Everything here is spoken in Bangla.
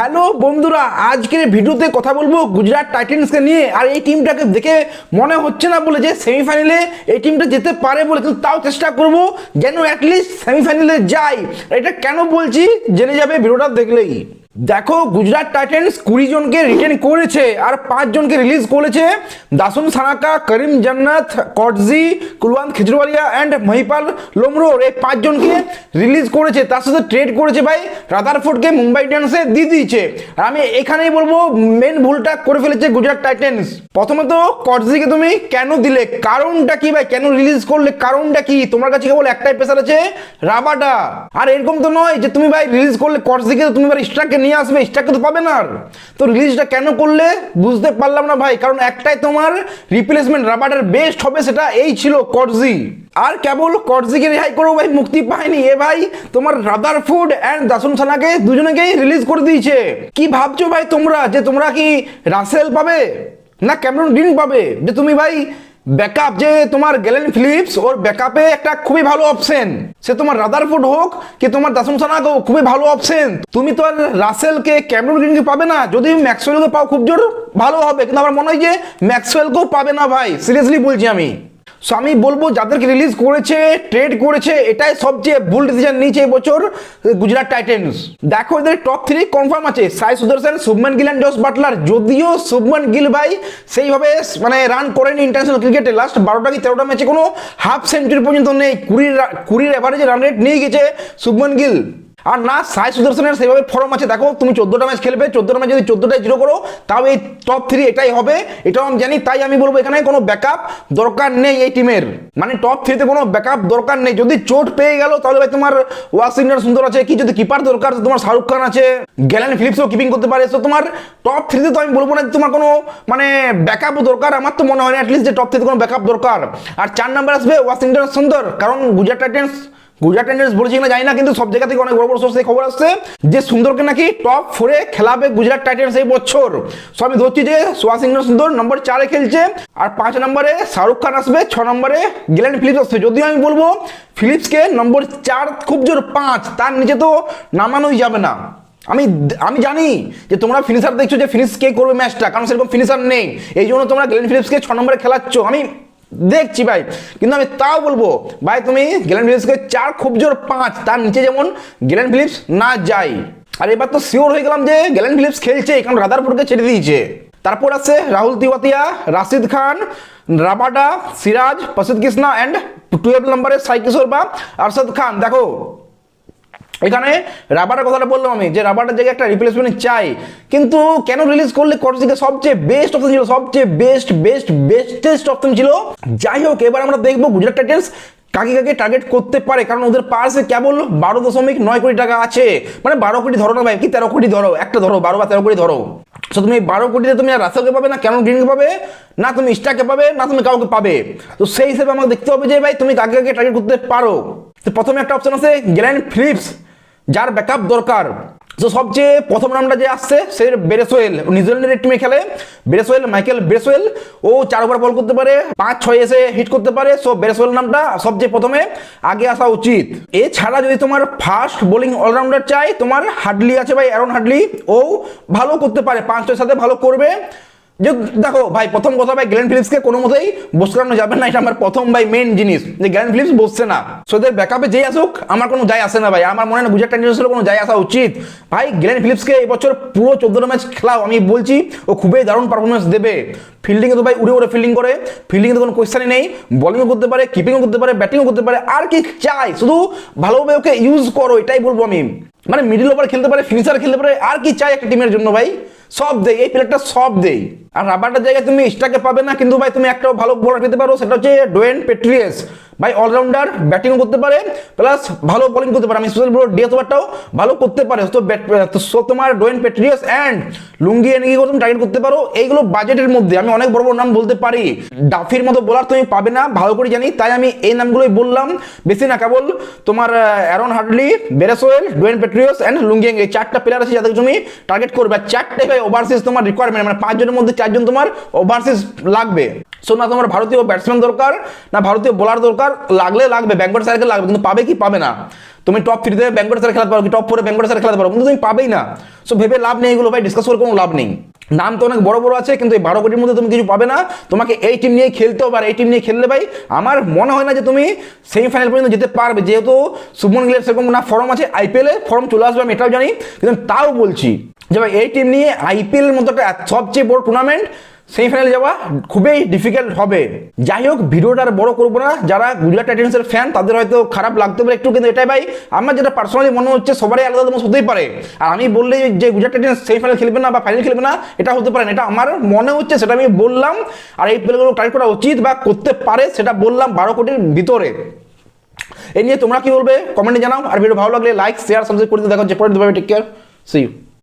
হ্যালো বন্ধুরা, আজকের ভিডিওতে কথা বলবো গুজরাট টাইটান্সকে নিয়ে। আর এই টিমটাকে দেখে মনে হচ্ছে না বলে যে সেমিফাইনালে এই টিমটা যেতে পারে বলে, কিন্তু তাও চেষ্টা করব যেন অ্যাটলিস্ট সেমিফাইনালে যায়। এটা কেন বলছি জেনে যাবে ভিডিওটা দেখলেই। দেখো, গুজরাট টাইটান্স 20 জনকে রিটেন করেছে আর 5 জনকে রিলিজ করেছে। দাসুন সানাকা, করিম জান্নাত, কটজি, কুলওয়ান্ত খিজরওয়ালিয়া অ্যান্ড মহিপাল লোমরোর, এই 5 জনকে রিলিজ করেছে। তার সাথে ট্রেড করেছে ভাই রাদারফোর্ডকে মুম্বাই ইন্ডিয়ান্সে দিয়ে দিয়েছে। আর আমি এখানেই বলবো মেন ভুলটা করে ফেলেছে গুজরাট টাইটান্স। প্রথমত কটজিকে তুমি কেন দিলে, কারণটা কি ভাই? কেন রিলিজ করলে, কারণটা কি? তোমার কাছে কেবল একটাই পেসার আছে, রাবাডা। আর এরকম তো নয় যে তুমি ভাই রিলিজ করলে কটজিকে তুমি ভাই স্ট্রাককে নিয়ে আসবে, স্ট্রাককে তো পাবে না। তো রিলিজটা কেন করলে বুঝতে পারলাম না ভাই, কারণ একটাই তোমার রিপ্লেসমেন্ট রাবাডার বেস্ট হবে, সেটা এই ছিল কটজি। আর কেবল কটজিকে রেহাই করো ভাই, মুক্তি পায়নি এ ভাই। তোমার রাদারফোর্ড এন্ড দাসুন সানাকে দুজনেকেই রিলিজ করে দিয়েছে। কি ভাবছো ভাই তোমরা যে তোমরা কি রাসেল পাবে না ক্যামেরন গ্রিন পাবে? যে তুমি ভাই ব্যাকআপ, যে তোমার গ্যালেন ফিলিপস ওর ব্যাকআপে একটা খুবই ভালো অপশন, সে তোমার রাদারফোর্ড হোক কি তোমার দাসুন সানাকেও খুবই ভালো অপশন। তুমি তো আর রাসেলকে ক্যামেরন গ্রিনকে পাবে না। যদি ম্যাক্সওয়েলকে পাও খুব জোর ভালো হবে, কিন্তু আমার মনে হয় যে ম্যাক্সওয়েলকেও পাবে না ভাই, সিরিয়াসলি বলছি আমি। সো আমি বলবো যাদেরকে রিলিজ করেছে, ট্রেড করেছে, এটাই সবচেয়ে ভুল ডিসিশন নিয়েছে এবছর গুজরাট টাইটান্স। দেখো এদের টপ 3 কনফার্ম আছে, Sai Sudharsan, Shubman Gill and Jos Buttler. যদিও শুভমান গিল ভাই সেইভাবে মানে রান করেনি ইন্টারন্যাশনাল ক্রিকেটে, লাস্ট 12টা কি 13টা ম্যাচে কোনো হাফ সেঞ্চুরি পর্যন্ত নেই। 20 এভারেজে রান রেট নিয়ে গেছে শুভমান গিল। আর না সাই সুদর্শনের সেইভাবে ফর্ম আছে। দেখো তুমি 14টা ম্যাচ খেলবে, 14টা ম্যাচ যদি 14টায় 0 করো, তাও এই টপ 3 এটাই হবে, এটাও আমি জানি। তাই আমি বলবো এখানে কোনো ব্যাকআপ দরকার নেই এই টিমের, মানে টপ 3-তে কোনো ব্যাকআপ দরকার নেই। যদি চোট পেয়ে গেল তাহলে ভাই তোমার ওয়াশিংটন সুন্দর আছে, কি যদি কিপার দরকার তোমার শাহরুখ খান আছে, গ্যালেন ফিলিপসও কিপিং করতে পারে। তো তোমার টপ 3-তে তো আমি বলবো না তোমার কোনো মানে ব্যাকআপও দরকার, আমার তো মনে হয় না অ্যাটলিস্ট যে টপ 3-তে কোনো ব্যাকআপ দরকার। আর 4 নাম্বার আসবে ওয়াশিংটন সুন্দর, কারণ গুজরাট টাইটান্স বলছি কিনা জানি না, কিন্তু সব জায়গা থেকে অনেক বড় বড় সোর্স থেকে খবর আসছে যে সুন্দরকে নাকি টপ 4-এ খেলাবে গুজরাট টাইটান্স এই বছর। সো আমি ধরছি যে ওয়াশিংটন সুন্দর নম্বর 4-এ খেলছে। আর 5 নম্বরে শাহরুখ খান আসবে, 6 নম্বরে গ্যালেন ফিলিপস আসবে। যদিও আমি বলবো ফিলিপসকে নম্বর 4 খুব জোর 5, তার নিচে তো নামানোই যাবে না। আমি জানি যে তোমরা ফিনিশার দেখছো, যে ফিনিশ কে করবে ম্যাচটা, কারণ সেরকম ফিনিশার নেই, এই জন্য তোমরা গ্যালেন ফিলিপসকে 6 নম্বরে খেলাচ্ছ। আমি দেখছি ভাই, কিন্তু আমি তাও বলবো ভাই তুমি গ্যালেন ফিলিপসকে 4 খুব জোর 5, তার নিচে যেমন গ্যালেন ফিলিপস না যায়। আর এবার তো শিওর হয়ে গেলাম যে গ্যালেন ফিলিপস খেলছে, কারণ রাদারফোর্ডকে ছেড়ে দিয়েছে। তারপর আছে রাহুল তিওয়াতিয়া, রাশিদ খান, রাবাডা, সিরাজ, প্রসিদ্ধ কৃষ্ণা অ্যান্ড 12 নম্বরে সাই কিশোর বা আরশাদ খান। দেখো এখানে রাবারের কথাটা বললাম আমি, যে রাবারের জায়গায় একটা রিপ্লেসমেন্ট চাই, কিন্তু কেন রিলিজ করলে কটজিকে সবচেয়ে বেস্ট অপশন ছিল, সবচেয়ে বেস্টেস্ট অপশন ছিল। যাই হোক, এবার আমরা দেখবো গুজরাট টাইটান্স কাকে কাকে টার্গেট করতে পারে, কারণ ওদের পার্সে কেবল 12.9 কোটি টাকা আছে। মানে 12 কোটি ধরো না ভাই, কি 13 কোটি ধরো, একটা ধরো, 12 বা 13 কোটি ধরো। তো তুমি 12 কোটিতে তুমি রাসেলকে পাবে না, কেন গ্রিনকে পাবে না, তুমি স্টারকে পাবে না, তুমি কাউকে পাবে। তো সেই হিসেবে আমাকে দেখতে হবে যে ভাই তুমি কাকে কাকে টার্গেট করতে পারো। তো প্রথমে একটা অপশন আছে গ্যালেন ফিলিপস, যার ব্যাকআপ দরকার। তো সবচেয়ে প্রথম নামটা যে আসছে সে ব্রেসওয়েল, নিউজিল্যান্ডের টিমে খেলে ব্রেসওয়েল, মাইকেল ব্রেসওয়েল। ও 4 ওভার বল করতে পারে, 5-6 এসে হিট করতে পারে। সো ব্রেসওয়েল নামটা সবচেয়ে প্রথমে আগে আসা উচিত। এছাড়া যদি তোমার ফাস্ট বোলিং অলরাউন্ডার চাই, তোমার হাডলি আছে ভাই, অ্যারন হাডলি, ও ভালো করতে পারে, 5-6 সাথে ভালো করবে। যে দেখো ভাই, প্রথম কথা ভাই গ্যালেন ফিলিপসকে কোনো মতেই বসানো যাবে না, এটা আমার প্রথম ভাই মেন জিনিস, যে গ্যালেন ফিলিপস বসছে না। সো এদের ব্যাকআপে যেই আসুক আমার কোনো যায় আসে না ভাই, আমার মনে হয় না গুজরাট টাইটান্সের কোনো যায় আসা উচিত। ভাই গ্যালেন ফিলিপসকে এবছর পুরো 14টা ম্যাচ খেলাও, আমি বলছি ও খুবই দারুণ পারফরমেন্স দেবে। ফিল্ডিংয়ে তো ভাই উড়ে ফিল্ডিং করে, ফিল্ডিংয়ে তো কোনো কোয়েশ্চেনই নেই, বোলিংও করতে পারে, কিপিংও করতে পারে, ব্যাটিংও করতে পারে। আর কি চাই, শুধু ভালোভাবে ওকে ইউজ করো, এটাই বলবো আমি। মানে মিডল ওভার খেলতে পারে, ফিনিশার খেলতে পারে, আর কি চাই একটা টিমের জন্য ভাই? সব দেই, এই প্লেয়ারটা সব দেই। আর রাবারটার জায়গায় তুমি স্টারকে পাবে না, কিন্তু ভাই তুমি একটা ভালো বোলার পেতে পারো, সেটা হচ্ছে ডোয়েন পেট্রিয়াস। ভাই অলরাউন্ডার, ব্যাটিংও করতে পারে প্লাস ভালো বোলিং করতে পারে। আমি স্পেশাল বলবো ডেথ ওভারটাও ভালো করতে পারে। তো তোমার ডোয়েন পেট্রিয়াস অ্যান্ড লুঙ্গি এনগি তুমি টার্গেট করতে পারো। এইগুলো বাজেটের মধ্যে আমি অনেক বড় বড় নাম বলতে পারি, ডাফির মতো বোলার তুমি পাবে না, ভালো করে জানি, তাই আমি এই নামগুলোই বললাম। বেশি না, কেবল তোমার Aaron Hadley, Bracewell, Dwaine Pretorius and Lungi এনগি, 4টা প্লেয়ার আছে যাদের তুমি টার্গেট করবে। 4টাই ভাই ওভারসিজ তোমার রিকোয়ারমেন্ট, মানে 5 জনের মধ্যে 4 জন তোমার ওভারসিজ লাগবে। সো না তোমার ভারতীয় ব্যাটসম্যান দরকার, না ভারতীয় বোলার দরকার, লাগবে ব্যাঙ্গট সার্কেল লাগবে, কিন্তু পাবে কি পাবে না। তুমি টপ 3-তে ব্যাঙ্গট সার্কেল খেলাতে পারো, কি টপ 4-এ ব্যাঙ্গট সার্কেল খেলাতে পারো, কিন্তু তুমি পাবেই না। সো ভেবে লাভ নেই এগুলো ভাই, ডিসকাস করে কোনো লাভ নেই। নাম তো অনেক বড় বড় আছে, কিন্তু এই 12 কোটির মধ্যে তুমি কিছু পাবে না। তোমাকে এই টিম নিয়ে খেলতে হবে, আর এই টিম নিয়ে খেললে ভাই আমার মনে হয় না যে তুমি সেমিফাইনাল পর্যন্ত যেতে পারবে, যেহেতু শুভমন গিলের সেরকম না ফর্ম আছে, আইপিএলে ফর্ম চলে আসবে আমি এটাও জানি, কিন্তু তাও বলছি যে ভাই এই টিম নিয়ে আইপিএলের মতো একটা সবচেয়ে বড় টুর্নামেন্ট সেমিফাইনালে যাওয়া খুবই ডিফিকাল্ট হবে। যাই হোক, ভিডিওটা আর বড় করবো না, যারা গুজরাট টাইটান্সের ফ্যান তাদের হয়তো খারাপ লাগতে পারে একটু, কিন্তু এটাই ভাই আমার যেটা পার্সোনালি মনে হচ্ছে, সবারই আলাদা মত হতেই পারে। আর আমি বললে যে গুজরাট টাইটান্স সেমিফাইনাল খেলবে না বা ফাইনাল খেলবে না, এটা হতে পারে না, এটা আমার মনে হচ্ছে, সেটা আমি বললাম। আর এই প্লেগুলো ট্রাই করা উচিত বা করতে পারে, সেটা বললাম 12 কোটির ভিতরে। এই নিয়ে তোমরা কি বলবে কমেন্টে জানাও, আর ভিডিও ভালো লাগলে লাইক শেয়ার সাবস্ক্রাইব করে দিতে। দেখা হচ্ছে পরের ভিডিওতে, টেক কেয়ার, সি ইউ।